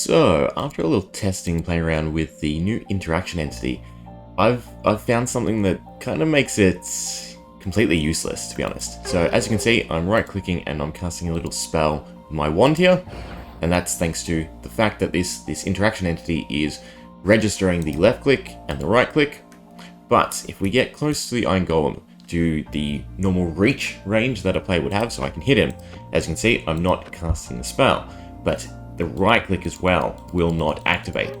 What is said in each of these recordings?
So, after a little testing, playing around with the new interaction entity, I've found something that kind of makes it completely useless, to be honest. So, as you can see, I'm right-clicking and I'm casting a little spell with my wand here, and that's thanks to the fact that this interaction entity is registering the left click and the right click. But if we get close to the Iron Golem, to the normal reach range that a player would have, so I can hit him, as you can see, I'm not casting the spell, but the right click as well will not activate.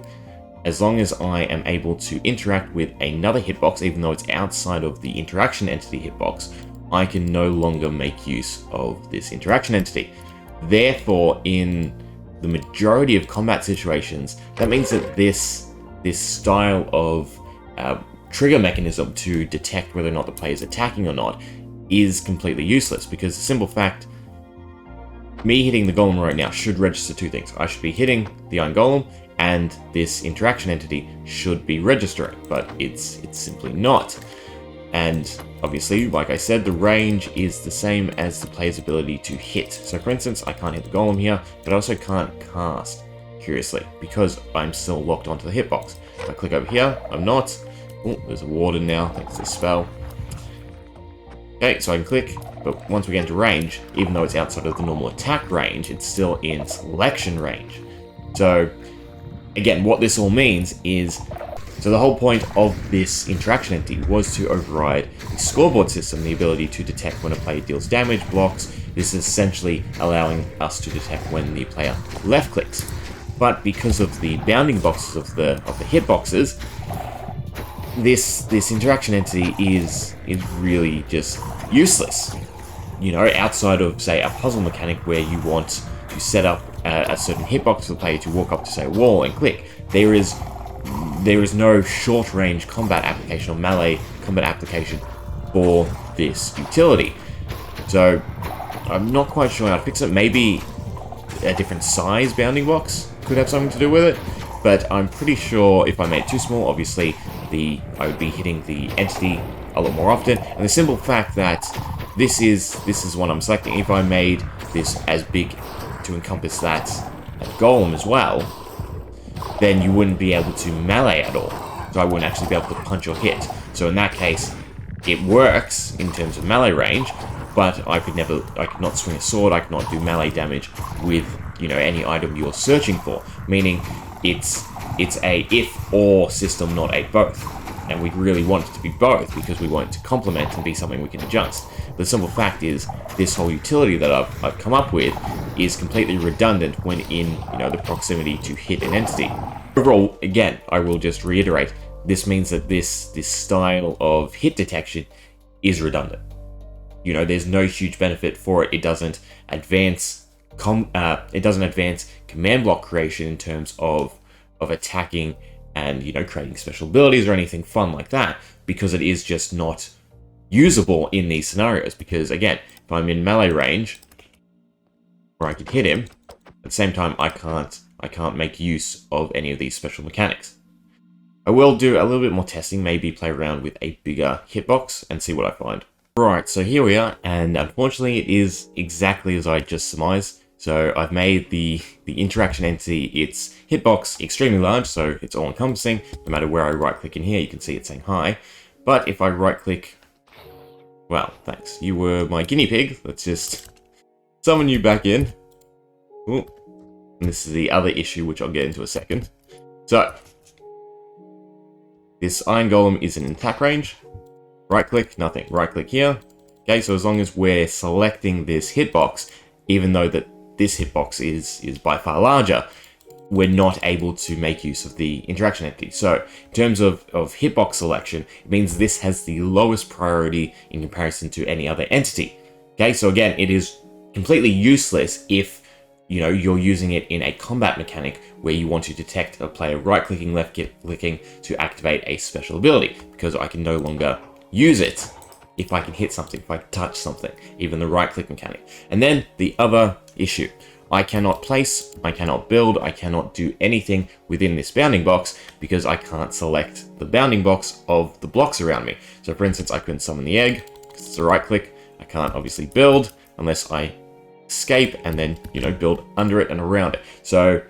As long as I am able to interact with another hitbox, even though it's outside of the interaction entity hitbox, I can no longer make use of this interaction entity. Therefore, in the majority of combat situations, that means that this style of trigger mechanism to detect whether or not the player is attacking or not is completely useless, because the simple fact, me hitting the golem right now should register two things. I should be hitting the Iron Golem, and this interaction entity should be registering, but it's simply not. And obviously, like I said, the range is the same as the player's ability to hit. So for instance, I can't hit the golem here, but I also can't cast, curiously, because I'm still locked onto the hitbox. If I click over here, I'm not. Oh, there's a warden now, thanks to the spell. Okay, so I can click, but once we get into range, even though it's outside of the normal attack range, it's still in selection range. So, again, what this all means is, so the whole point of this interaction entity was to override the scoreboard system, the ability to detect when a player deals damage, blocks. This is essentially allowing us to detect when the player left clicks. But because of the bounding boxes of the hitboxes, this interaction entity is really just useless. You know, outside of, say, a puzzle mechanic where you want to set up a certain hitbox for the player to walk up to, say, a wall and click, there is no short-range combat application or melee combat application for this utility. So I'm not quite sure how to fix it. Maybe a different size bounding box could have something to do with it, but I'm pretty sure if I made it too small, obviously I would be hitting the entity a lot more often. And the simple fact that this is what I'm selecting. If I made this as big to encompass that golem as well, then you wouldn't be able to melee at all. So I wouldn't actually be able to punch or hit. So in that case, it works in terms of melee range, but I could not swing a sword, I could not do melee damage with, you know, any item you're searching for. Meaning it's a if-or system, not a both. And we really want it to be both, because we want it to complement and be something we can adjust. The simple fact is, this whole utility that I've come up with is completely redundant when in, you know, the proximity to hit an entity. Overall, again, I will just reiterate, this means that this style of hit detection is redundant. You know, there's no huge benefit for it. It doesn't advance command block creation in terms of attacking and, you know, creating special abilities or anything fun like that, because it is just not usable in these scenarios. Because again, if I'm in melee range where I could hit him, at the same time I can't make use of any of these special mechanics. I will do a little bit more testing, maybe play around with a bigger hitbox and see what I find. Right, so here we are, and unfortunately it is exactly as I just surmised. So I've made the interaction entity, its hitbox, extremely large, so it's all-encompassing. No matter where I right-click in here, you can see it saying hi. But if I right-click, well, thanks. You were my guinea pig. Let's just summon you back in. Ooh. And this is the other issue, which I'll get into a second. So, this Iron Golem is in attack range. Right-click, nothing. Right-click here. Okay, so as long as we're selecting this hitbox, even though that this hitbox is by far larger, we're not able to make use of the interaction entity. So in terms of hitbox selection, it means this has the lowest priority in comparison to any other entity. Okay, so again, it is completely useless if, you know, you're using it in a combat mechanic where you want to detect a player right-clicking, left-clicking to activate a special ability, because I can no longer use it if I can hit something, if I can touch something, even the right-click mechanic. And then the other issue, I cannot place, I cannot build, I cannot do anything within this bounding box because I can't select the bounding box of the blocks around me. So for instance, I couldn't summon the egg because it's a right-click. I can't obviously build unless I escape and then, you know, build under it and around it. So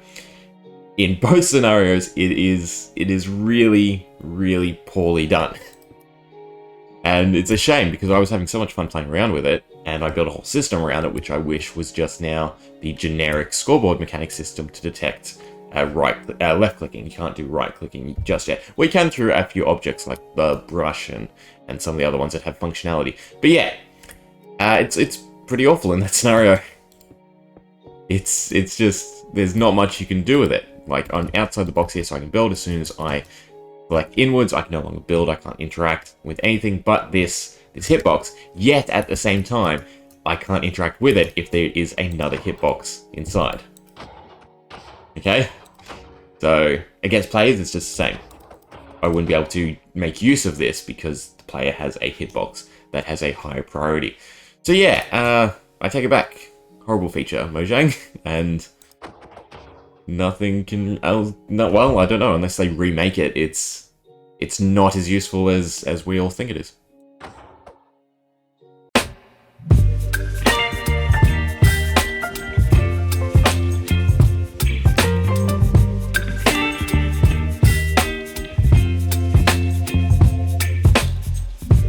in both scenarios, it is really, really poorly done. And it's a shame because I was having so much fun playing around with it, and I built a whole system around it, which I wish was just now the generic scoreboard mechanic system to detect left clicking. You can't do right clicking just yet. We can through a few objects like the brush and some of the other ones that have functionality. But yeah, it's pretty awful in that scenario. It's just, there's not much you can do with it. Like, I'm outside the box here, so I can build. As soon as I select inwards, I can no longer build. I can't interact with anything but this hitbox. Yet, at the same time, I can't interact with it if there is another hitbox inside. Okay? So, against players, it's just the same. I wouldn't be able to make use of this because the player has a hitbox that has a higher priority. So yeah, I take it back. Horrible feature, Mojang, and nothing can... well, I don't know, unless they remake it, it's not as useful as we all think it is.